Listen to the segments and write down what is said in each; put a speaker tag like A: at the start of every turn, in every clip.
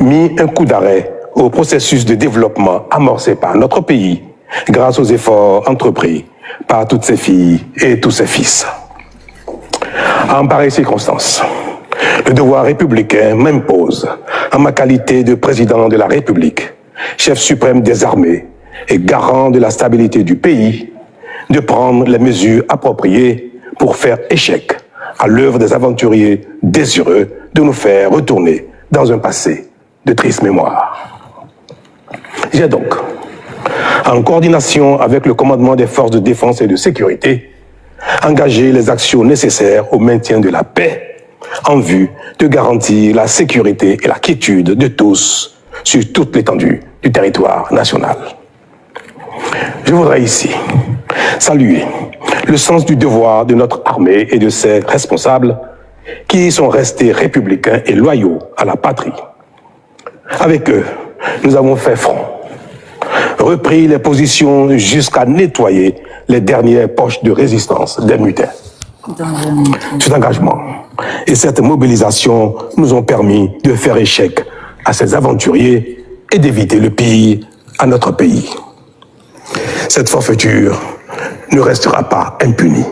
A: mis un coup d'arrêt au processus de développement amorcé par notre pays grâce aux efforts entrepris par toutes ses filles et tous ses fils. En pareille circonstance, le devoir républicain m'impose, en ma qualité de président de la République, chef suprême des armées et garant de la stabilité du pays, de prendre les mesures appropriées pour faire échec à l'œuvre des aventuriers désireux de nous faire retourner dans un passé de triste mémoire. J'ai donc, en coordination avec le commandement des forces de défense et de sécurité, engagé les actions nécessaires au maintien de la paix en vue de garantir la sécurité et la quiétude de tous sur toute l'étendue du territoire national. Je voudrais ici saluer le sens du devoir de notre armée et de ses responsables qui sont restés républicains et loyaux à la patrie. Avec eux, nous avons fait front, repris les positions jusqu'à nettoyer les dernières poches de résistance des mutins. Cet engagement et cette mobilisation nous ont permis de faire échec à ces aventuriers et d'éviter le pire à notre pays. Cette forfaiture ne restera pas impunie.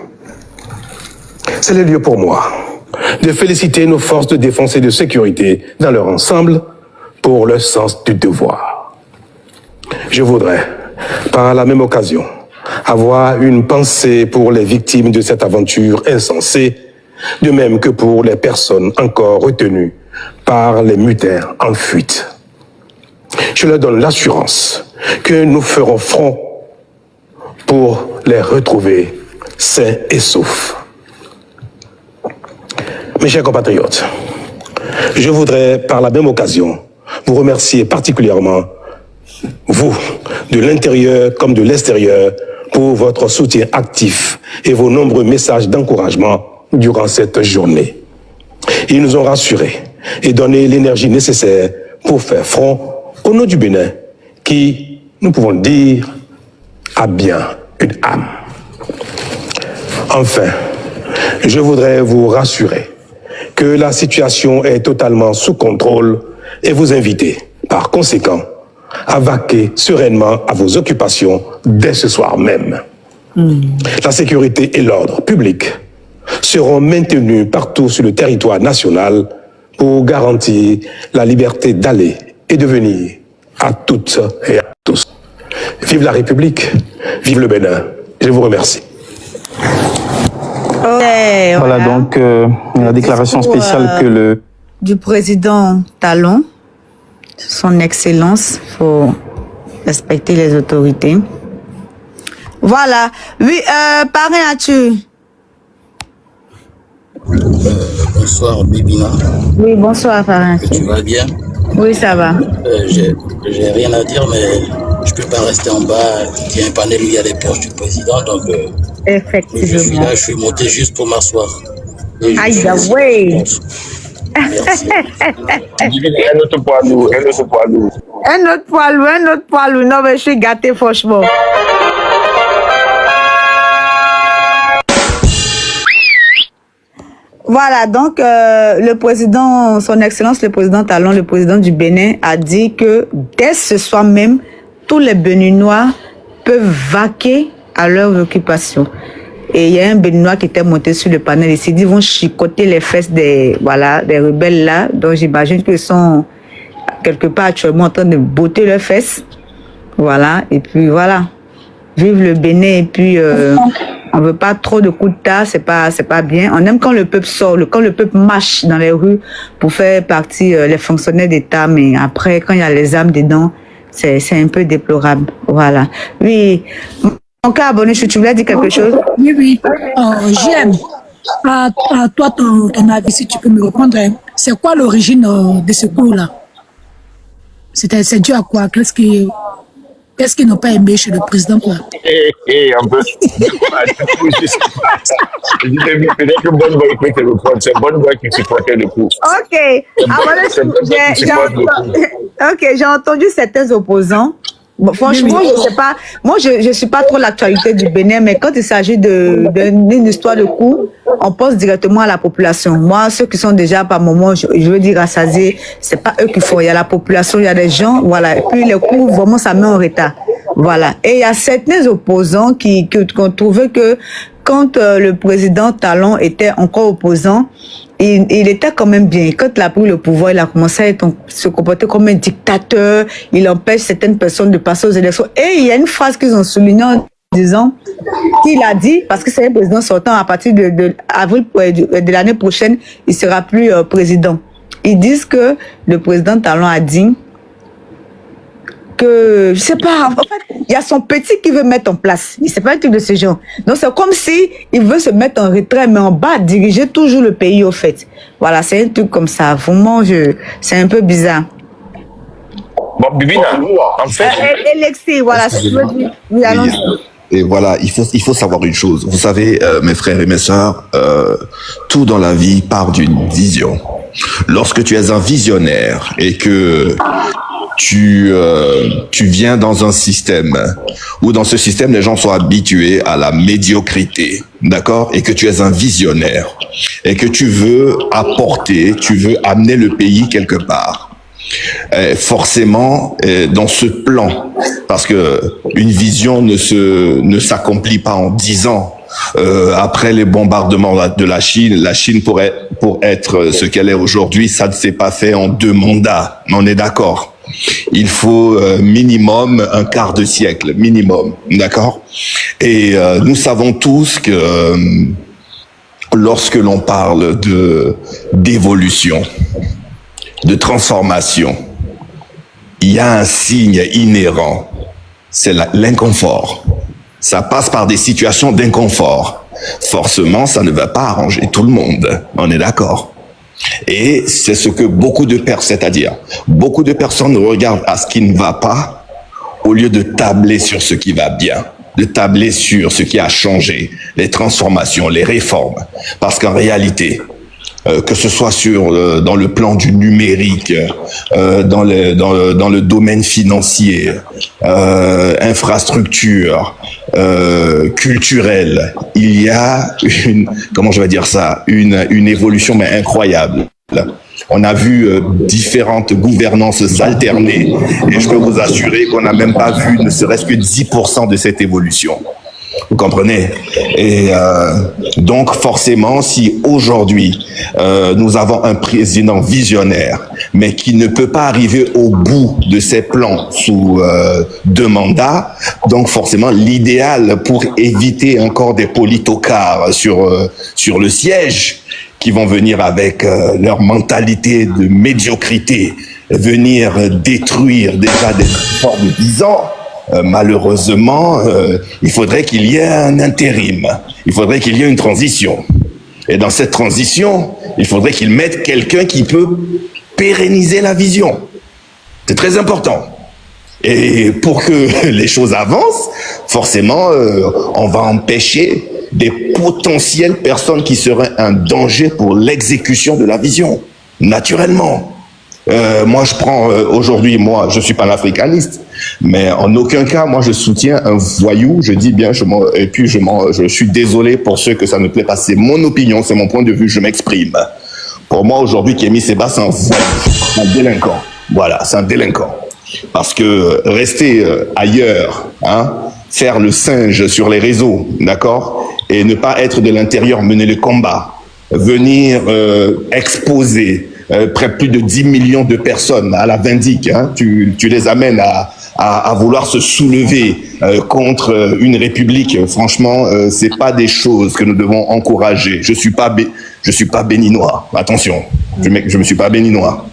A: C'est le lieu pour moi de féliciter nos forces de défense et de sécurité dans leur ensemble pour leur sens du devoir. Je voudrais, par la même occasion, avoir une pensée pour les victimes de cette aventure insensée, de même que pour les personnes encore retenues par les mutins en fuite. Je leur donne l'assurance que nous ferons front pour les retrouver sains et saufs. Mes chers compatriotes, je voudrais par la même occasion vous remercier particulièrement, vous, de l'intérieur comme de l'extérieur, pour votre soutien actif et vos nombreux messages d'encouragement durant cette journée. Ils nous ont rassurés et donné l'énergie nécessaire pour faire front au nom du Bénin, qui, nous pouvons dire, a bien une âme. Enfin, je voudrais vous rassurer que la situation est totalement sous contrôle et vous inviter, par conséquent, à vaquer sereinement à vos occupations dès ce soir même. La sécurité et l'ordre public seront maintenus partout sur le territoire national pour garantir la liberté d'aller et de venir à toutes et à tous. Vive la République, vive le Bénin. Je vous remercie.
B: Voilà donc la déclaration spéciale que le...
C: du président Talon, son excellence, il faut respecter les autorités. Voilà. Oui, parrain, as-tu?
D: Bonsoir, Bibina.
C: Oui, bonsoir, parrain.
D: Tu vas bien?
C: Oui, ça va.
D: J'ai rien à dire, mais je peux pas rester en bas. Il y a un panel où il y a les poches du président, donc
C: effectivement.
D: je suis là, je suis monté juste pour m'asseoir.
C: Aïe, ouais.
D: Merci.
A: Un autre poids lourd, un autre poids lourd.
C: Un autre poids lourd. Non, mais je suis gâté, franchement. Voilà, donc le président, son excellence, le président Talon, le président du Bénin, a dit que dès ce soir même, tous les Béninois peuvent vaquer à leurs occupations. Et il y a un Béninois qui était monté sur le panel ici, ils vont chicoter les fesses des rebelles là, donc j'imagine qu'ils sont quelque part actuellement en train de botter leurs fesses. Voilà, et puis voilà. Vive le Bénin, et puis on veut pas trop de coups de tas, c'est pas bien. On aime quand le peuple sort, quand le peuple marche dans les rues pour faire partie les fonctionnaires d'État, mais après, quand il y a les âmes dedans, c'est un peu déplorable. Voilà. Oui. Mon cas abonné, tu voulais dire quelque chose?
E: Oui. J'aime. À toi, ton avis, si tu peux me répondre, c'est quoi l'origine de ce cours-là? C'est dû à quoi? Qu'est-ce qu'ils n'ont pas aimé chez le président, quoi?
A: Un peu. Peut-être que Bonne Boy peut te répondre. C'est Bonne Boy qui supportait le coup.
C: Ok. J'ai entendu certains opposants Bon, franchement, je sais pas. Moi, je suis pas trop l'actualité du Bénin, mais quand il s'agit d'une histoire de coup, on pense directement à la population. Moi, ceux qui sont déjà par moment, je veux dire rassasiés, c'est pas eux qui font. Il y a la population, il y a des gens, voilà. Et puis les coups, vraiment, ça met en retard. Voilà. Et il y a certains opposants qui ont trouvé que quand le président Talon était encore opposant, il était quand même bien. Quand il a pris le pouvoir, il a commencé à se comporter comme un dictateur. Il empêche certaines personnes de passer aux élections. Et il y a une phrase qu'ils ont soulignée en disant qu'il a dit, parce que c'est un président sortant, à partir de avril de l'année prochaine, il sera plus président. Ils disent que le président Talon a dit que, je sais pas, en fait, il y a son petit qui veut mettre en place. C'est pas un truc de ce genre. Donc, c'est comme si il veut se mettre en retrait, mais en bas, diriger toujours le pays, au fait. Voilà, c'est un truc comme ça. Vraiment, c'est un peu bizarre.
F: Bon, Bibina, en fait...
C: Alexis, voilà, si tu veux dire. Oui, allons-y.
G: Et voilà, il faut savoir une chose. Vous savez, mes frères et mes sœurs, tout dans la vie part d'une vision. Lorsque tu es un visionnaire et que tu viens dans un système où dans ce système les gens sont habitués à la médiocrité, d'accord, et que tu es un visionnaire et que tu veux apporter, tu veux amener le pays quelque part. Forcément, dans ce plan, parce que une vision ne s'accomplit pas en 10 ans. Après les bombardements de la Chine pour être ce qu'elle est aujourd'hui, ça ne s'est pas fait en 2 mandats. On est d'accord. Il faut minimum un quart de siècle, minimum, d'accord. Et nous savons tous que lorsque l'on parle d'évolution, de transformation, il y a un signe inhérent, c'est l'inconfort. Ça passe par des situations d'inconfort. Forcément, ça ne va pas arranger tout le monde. On est d'accord. Et c'est ce que beaucoup de personnes, c'est-à-dire beaucoup de personnes regardent à ce qui ne va pas au lieu de tabler sur ce qui va bien, de tabler sur ce qui a changé, les transformations, les réformes. Parce qu'en réalité, que ce soit dans le plan du numérique, dans le domaine financier, infrastructure, culturelle, il y a une évolution mais incroyable. On a vu différentes gouvernances s'alterner et je peux vous assurer qu'on n'a même pas vu ne serait-ce que 10% de cette évolution. Vous comprenez? Et donc forcément, si aujourd'hui nous avons un président visionnaire, mais qui ne peut pas arriver au bout de ses plans sous 2 mandats, donc forcément l'idéal pour éviter encore des politocards sur le siège, qui vont venir avec leur mentalité de médiocrité, venir détruire déjà des efforts de 10 ans. Malheureusement, il faudrait qu'il y ait un intérim, il faudrait qu'il y ait une transition. Et dans cette transition, il faudrait qu'ils mettent quelqu'un qui peut pérenniser la vision. C'est très important. Et pour que les choses avancent, forcément, on va empêcher des potentielles personnes qui seraient un danger pour l'exécution de la vision, naturellement. Moi, je prends aujourd'hui, moi, je suis panafricaniste, mais en aucun cas, moi, je soutiens un voyou. Je dis bien, je suis désolé pour ceux que ça ne plaît pas. C'est mon opinion, c'est mon point de vue, je m'exprime. Pour moi, aujourd'hui, Kémy Séba, c'est un voyou, un délinquant. Voilà, c'est un délinquant. Parce que rester ailleurs, faire le singe sur les réseaux, d'accord, et ne pas être de l'intérieur, mener le combat, venir exposer plus de 10 millions de personnes à la Vindique, tu les amènes à vouloir se soulever contre une république. Franchement, c'est pas des choses que nous devons encourager. Je suis pas béninois. Attention, je me suis pas béninois,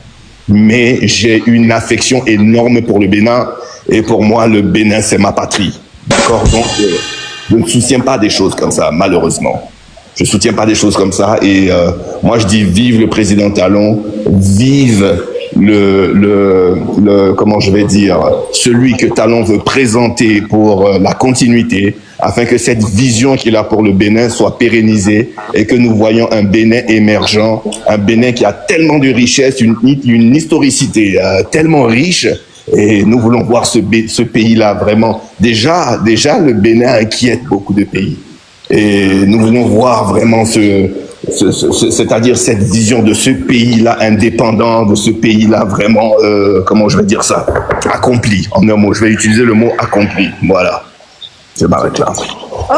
G: mais j'ai une affection énorme pour le Bénin et pour moi, le Bénin, c'est ma patrie. D'accord, donc je ne soutiens pas des choses comme ça, malheureusement. Je soutiens pas des choses comme ça et moi je dis vive le président Talon, vive comment je vais dire, celui que Talon veut présenter pour la continuité, afin que cette vision qu'il a pour le Bénin soit pérennisée et que nous voyons un Bénin émergent, un Bénin qui a tellement de richesses, une historicité tellement riche Et nous voulons voir ce pays-là vraiment. Déjà, le Bénin inquiète beaucoup de pays. Et nous voulons voir vraiment c'est-à-dire cette vision de ce pays-là indépendant, de ce pays-là vraiment, comment je vais dire ça, accompli. En un mot, je vais utiliser le mot accompli. Voilà. C'est ma réclame.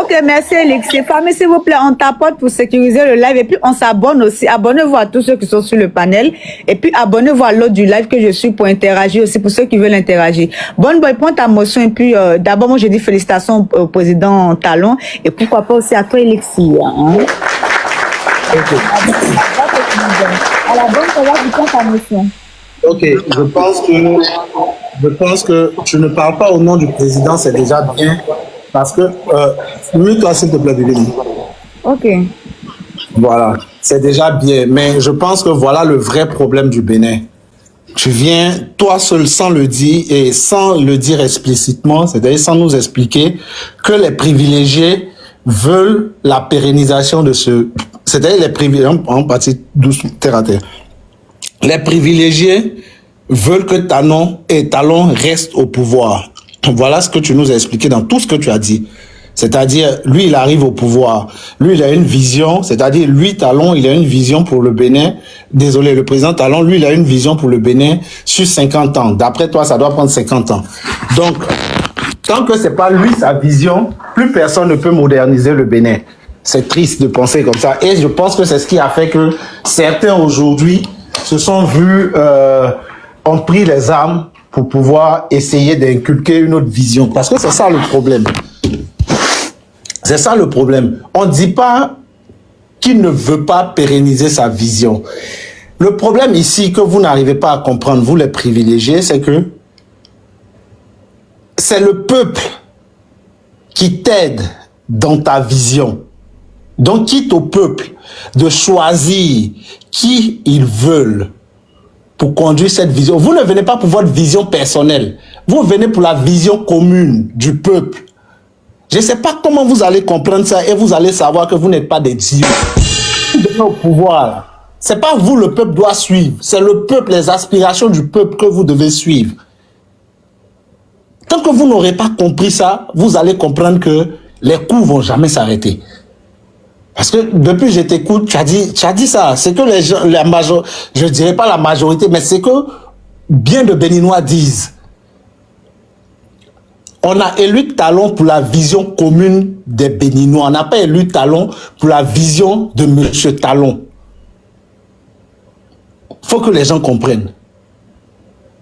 C: Ok, merci Alexis. Famille, s'il vous plaît, on tapote pour sécuriser le live et puis on s'abonne aussi. Abonnez-vous à tous ceux qui sont sur le panel et puis abonnez-vous à l'autre du live que je suis pour interagir aussi, pour ceux qui veulent interagir. Bonne boy, prends ta motion et puis d'abord, moi je dis félicitations au président Talon et pourquoi pas aussi à toi Alexis. Hein?
H: Ok.
C: À la bonne, on va vous prendre ta motion.
H: Ok, je pense que tu ne parles pas au nom du président, c'est déjà bien. Parce que, mute-toi s'il te plaît, Bibini.
C: Ok.
H: Voilà, c'est déjà bien. Mais je pense que voilà le vrai problème du Bénin. Tu viens, toi seul, sans le dire et sans le dire explicitement, c'est-à-dire sans nous expliquer que les privilégiés veulent la pérennisation de ce... C'est-à-dire les privilégiés, en partie doucement, terre à terre. Les privilégiés veulent que Talon reste au pouvoir. Voilà ce que tu nous as expliqué dans tout ce que tu as dit. C'est-à-dire, lui, il arrive au pouvoir. Lui, il a une vision. C'est-à-dire, lui, Talon, il a une vision pour le Bénin. Désolé, le président Talon, lui, il a une vision pour le Bénin sur 50 ans. D'après toi, ça doit prendre 50 ans. Donc, tant que c'est pas lui, sa vision, plus personne ne peut moderniser le Bénin. C'est triste de penser comme ça. Et je pense que c'est ce qui a fait que certains, aujourd'hui, se sont vus, ont pris les armes pour pouvoir essayer d'inculquer une autre vision. Parce que c'est ça le problème. C'est ça le problème. On ne dit pas qu'il ne veut pas pérenniser sa vision. Le problème ici que vous n'arrivez pas à comprendre, vous les privilégiés, c'est que c'est le peuple qui t'aide dans ta vision. Donc quitte au peuple de choisir qui ils veulent pour conduire cette vision. Vous ne venez pas pour votre vision personnelle. Vous venez pour la vision commune du peuple. Je ne sais pas comment vous allez comprendre ça et vous allez savoir que vous n'êtes pas des dieux. Vous venez au pouvoir. C'est pas vous, le peuple doit suivre. C'est le peuple, les aspirations du peuple que vous devez suivre. Tant que vous n'aurez pas compris ça, vous allez comprendre que les coups vont jamais s'arrêter. Parce que depuis que je t'écoute, tu as dit ça. C'est que les gens, je dirais pas la majorité, mais c'est que bien de Béninois disent. On a élu Talon pour la vision commune des Béninois. On n'a pas élu Talon pour la vision de M. Talon. Faut que les gens comprennent.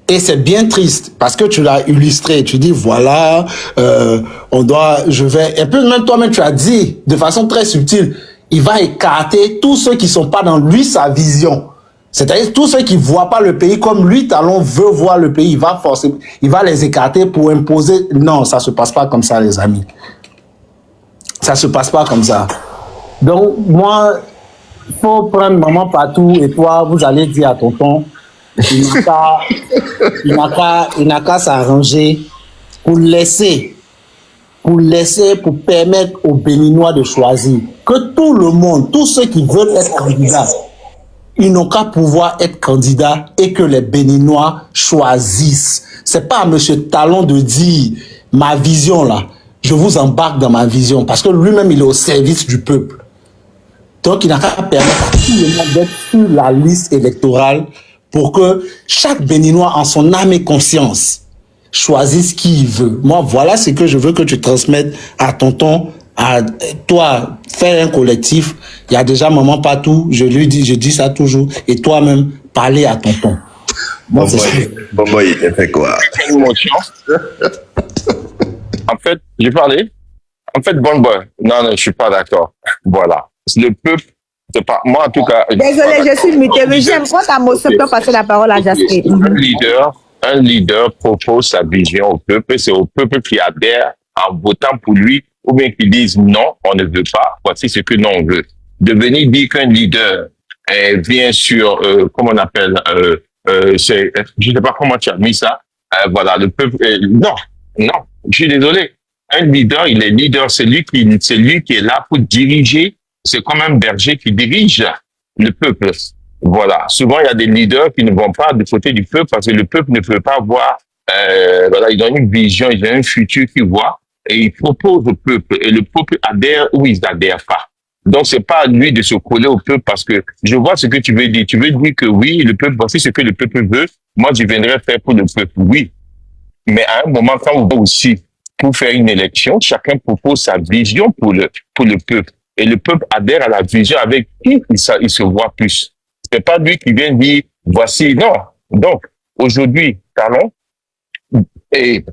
H: Et c'est bien triste parce que tu l'as illustré. Tu dis voilà, un peu même toi-même tu as dit de façon très subtile, il va écarter tous ceux qui sont pas dans lui sa vision. C'est-à-dire tous ceux qui voient pas le pays comme lui, Talon veut voir le pays, il va les écarter pour imposer. Non, ça se passe pas comme ça, les amis. Ça se passe pas comme ça. Donc moi, faut prendre maman partout et toi, vous allez dire à tonton. Il n'a qu'à s'arranger pour permettre aux Béninois de choisir. Que tout le monde, tous ceux qui veulent être candidats, ils n'ont qu'à pouvoir être candidats et que les Béninois choisissent. C'est pas à M. Talon de dire ma vision là, je vous embarque dans ma vision parce que lui-même il est au service du peuple. Donc il n'a qu'à permettre à tout le monde d'être sur la liste électorale pour que chaque Béninois, en son âme et conscience, choisisse qui il veut. Moi, voilà ce que je veux que tu transmettes à tonton, à toi, faire un collectif. Il y a déjà maman partout, je dis ça toujours, et toi-même, parler à tonton.
G: Bon boy, il fait quoi?
F: Quelle émotion. En fait, j'ai parlé. En fait, bon boy. Non, je suis pas d'accord. Voilà. Le peuple, c'est pas, moi en tout cas.
C: Désolé, je suis muté, mais j'aime quand ta motion peut passer la parole à Jasper.
F: Un leader propose sa vision au peuple, c'est au peuple qui adhère en votant pour lui, ou bien qui disent non, on ne veut pas, voici ce que non on veut. De venir dire qu'un leader vient sur, comment on appelle, je sais pas comment tu as mis ça, voilà, le peuple, non, je suis désolé. Un leader, il est leader, c'est lui qui est là pour diriger. C'est comme un berger qui dirige le peuple. Voilà. Souvent, il y a des leaders qui ne vont pas du côté du peuple parce que le peuple ne peut pas voir Voilà, ils ont une vision, ils ont un futur qu'ils voient et ils proposent au peuple et le peuple adhère ou ils n'adhèrent pas. Donc, c'est pas à lui de se coller au peuple parce que je vois ce que tu veux dire. Tu veux dire que oui, le peuple, voici ce que le peuple veut. Moi, je viendrai faire pour le peuple. Oui. Mais à un moment, quand on va aussi pour faire une élection, chacun propose sa vision pour le peuple. Et le peuple adhère à la vision avec qui il se voit plus. C'est pas lui qui vient dire, voici, non. Donc, aujourd'hui, Talon, et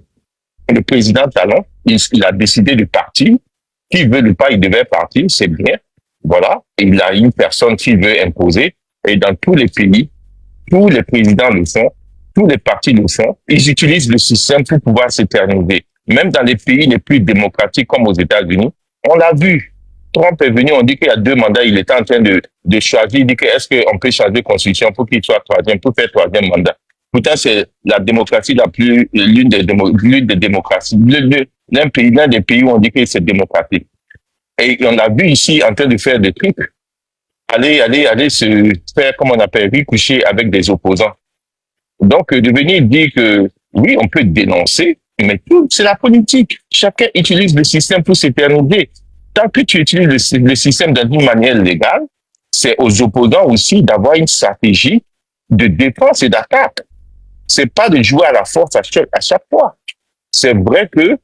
F: le président Talon, il a décidé de partir. Qui veut le pas, il devait partir, c'est bien. Voilà. Et il a une personne qui veut imposer. Et dans tous les pays, tous les présidents le font, tous les partis le font. Ils utilisent le système pour pouvoir s'éterniser. Même dans les pays les plus démocratiques comme aux États-Unis, on l'a vu. Trump est venu, on dit qu'il y a 2 mandats, il était en train de choisir, il dit que est-ce qu'on peut changer de constitution pour qu'il soit troisième, pour faire 3e mandat. Pourtant, c'est la démocratie la plus, l'une des démocraties, l'un des pays où on dit que c'est démocratique. Et on l'a vu ici en train de faire des trucs. Aller se faire, comme on appelle, coucher avec des opposants. Donc, de venir dire que, oui, on peut dénoncer, mais tout, c'est la politique. Chacun utilise le système pour s'éterniser. Tant que tu utilises le système d'une manière légale, c'est aux opposants aussi d'avoir une stratégie de défense et d'attaque. C'est pas de jouer à la force à chaque fois. C'est vrai que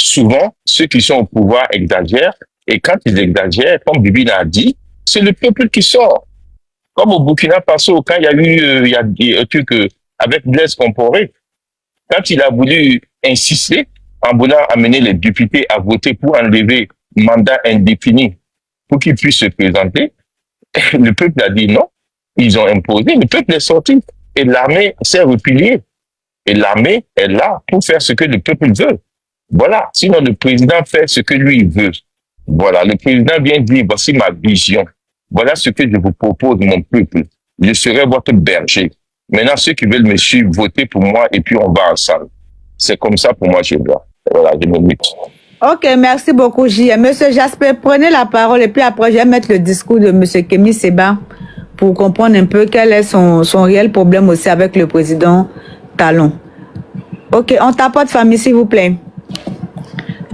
F: souvent, ceux qui sont au pouvoir exagèrent, et quand ils exagèrent, comme Bibi l'a dit, c'est le peuple qui sort. Comme au Burkina Faso, quand il y a eu un truc avec Blaise Compaoré, quand il a voulu insister en voulant amener les députés à voter pour enlever mandat indéfini pour qu'ils puissent se présenter, le peuple a dit non. Ils ont imposé, le peuple est sorti et l'armée s'est repliée. Et l'armée est là pour faire ce que le peuple veut. Voilà. Sinon, le président fait ce que lui veut. Voilà. Le président vient dire, voici ma vision. Voilà ce que je vous propose, mon peuple. Je serai votre berger. Maintenant, ceux qui veulent me suivre, votez pour moi et puis on va ensemble. C'est comme ça pour moi, je dois. Voilà, je me mute.
C: Ok, merci beaucoup, J. Monsieur Jasper, prenez la parole et puis après, je vais mettre le discours de Monsieur Kémy Séba pour comprendre un peu quel est son réel problème aussi avec le président Talon. Ok, on tapote famille, s'il vous plaît.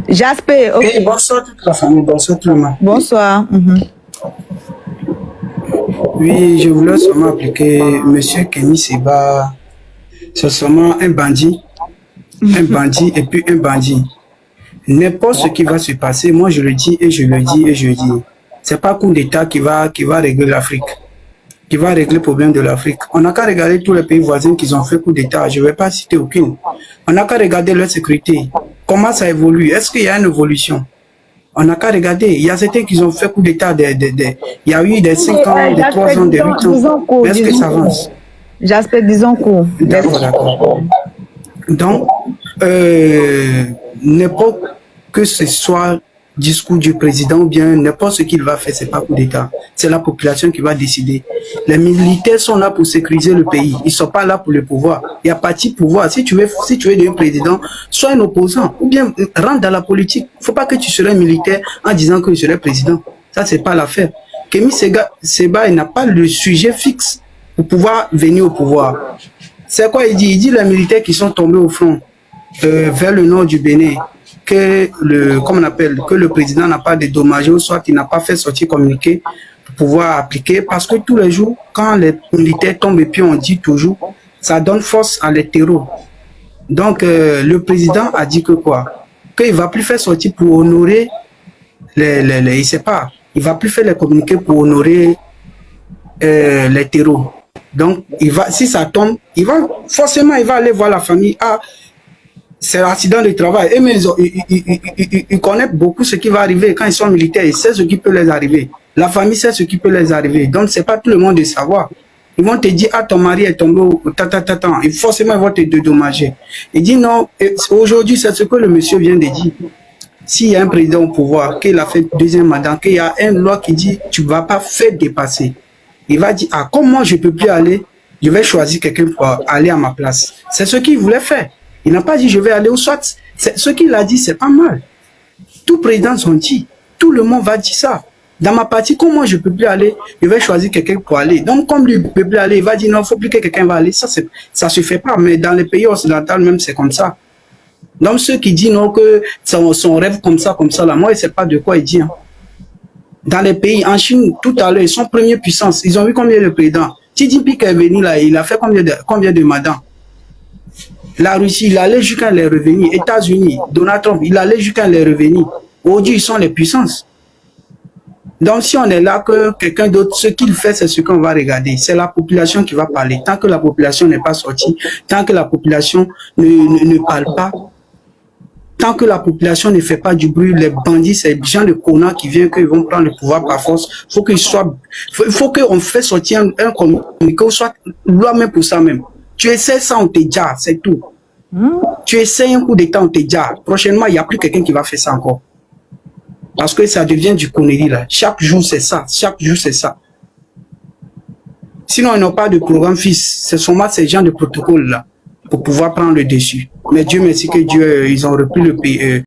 C: Jasper, ok.
I: Hey, bonsoir toute la famille, bonsoir tout le monde.
C: Bonsoir.
I: Oui, je voulais seulement appliquer Monsieur Kémy Séba, c'est seulement un bandit et puis un bandit. N'importe ce qui va se passer, moi je le dis et je le dis et je le dis. C'est pas coup d'État qui va régler l'Afrique, qui va régler le problème de l'Afrique. On n'a qu'à regarder tous les pays voisins qui ont fait coup d'État. Je ne vais pas citer aucune. On n'a qu'à regarder leur sécurité. Comment ça évolue? Est-ce qu'il y a une évolution? On n'a qu'à regarder. Il y a certains qui ont fait coup d'État. Il y a eu des 5 ans, des 3 ans, des 8 ans. Mais est-ce que ça avance?
C: Jasper, disons court.
I: D'accord. Donc, n'importe que ce soit discours du président ou bien n'importe ce qu'il va faire, c'est pas coup d'État. C'est la population qui va décider. Les militaires sont là pour sécuriser le pays. Ils sont pas là pour le pouvoir. Il y a parti pouvoir. Si tu veux devenir président, sois un opposant ou bien rentre dans la politique. Faut pas que tu serais militaire en disant que tu serais président. Ça, c'est pas l'affaire. Kémy Séba, il n'a pas le sujet fixe pour pouvoir venir au pouvoir. C'est quoi il dit? Il dit les militaires qui sont tombés au front vers le nord du Bénin, que le président n'a pas dédommagé ou soit qu'il n'a pas fait sortir communiqué pour pouvoir appliquer, parce que tous les jours, quand les militaires tombent et puis on dit toujours, ça donne force à les terreaux. Donc, le président a dit que quoi? Qu'il ne va plus faire sortir pour honorer il sait pas, il ne va plus faire les communiqués pour honorer les terreaux. Donc, si ça tombe, il va aller voir la famille. Ah, c'est l'accident de travail. Et mais ils connaissent beaucoup ce qui va arriver quand ils sont militaires. Ils savent ce qui peut les arriver. La famille sait ce qui peut les arriver. Donc, c'est pas tout le monde de savoir. Ils vont te dire, ah, ton mari est tombé au et forcément, ils vont te dédommager. Il dit non, aujourd'hui, c'est ce que le monsieur vient de dire. S'il y a un président au pouvoir, qu'il a fait 2e mandat, qu'il y a une loi qui dit, tu ne vas pas faire dépasser. Il va dire, ah, comme moi, je ne peux plus aller, je vais choisir quelqu'un pour aller à ma place. C'est ce qu'il voulait faire. Il n'a pas dit, je vais aller au soit. Ce qu'il a dit, c'est pas mal. Tout président s'en dit. Tout le monde va dire ça. Dans ma partie, comme moi je peux plus aller, je vais choisir quelqu'un pour aller. Donc comme lui ne peut plus aller, il va dire non, il faut plus que quelqu'un va aller. Ça se fait pas, mais dans les pays occidentaux même c'est comme ça. Donc ceux qui disent non que son rêve comme ça, là, moi je sais pas de quoi il dit. Hein. Dans les pays, en Chine, tout à l'heure, ils sont première puissance. Ils ont vu combien de présidents. Xi Jinping est venu là, il a fait combien de mandats. La Russie, il allait jusqu'à les revenus. États-Unis, Donald Trump, il allait jusqu'à les revenus. Aujourd'hui, ils sont les puissances. Donc, si on est là que quelqu'un d'autre, ce qu'il fait, c'est ce qu'on va regarder. C'est la population qui va parler. Tant que la population n'est pas sortie, tant que la population ne parle pas, tant que la population ne fait pas du bruit, les bandits, c'est des gens de connards qui viennent, qu'ils vont prendre le pouvoir par force. Il faut qu'on fasse sortir un communiqué, soit loi même pour ça même. Tu essaies ça, on te dit, c'est tout. Tu essaies un coup d'état, on te dit, prochainement, il n'y a plus quelqu'un qui va faire ça encore. Parce que ça devient du connerie là. Chaque jour, c'est ça. Chaque jour, c'est ça. Sinon, ils n'ont pas de programme fils. C'est seulement ces gens de protocole là pour pouvoir prendre le dessus. Mais Dieu merci que Dieu, ils ont repris le pays,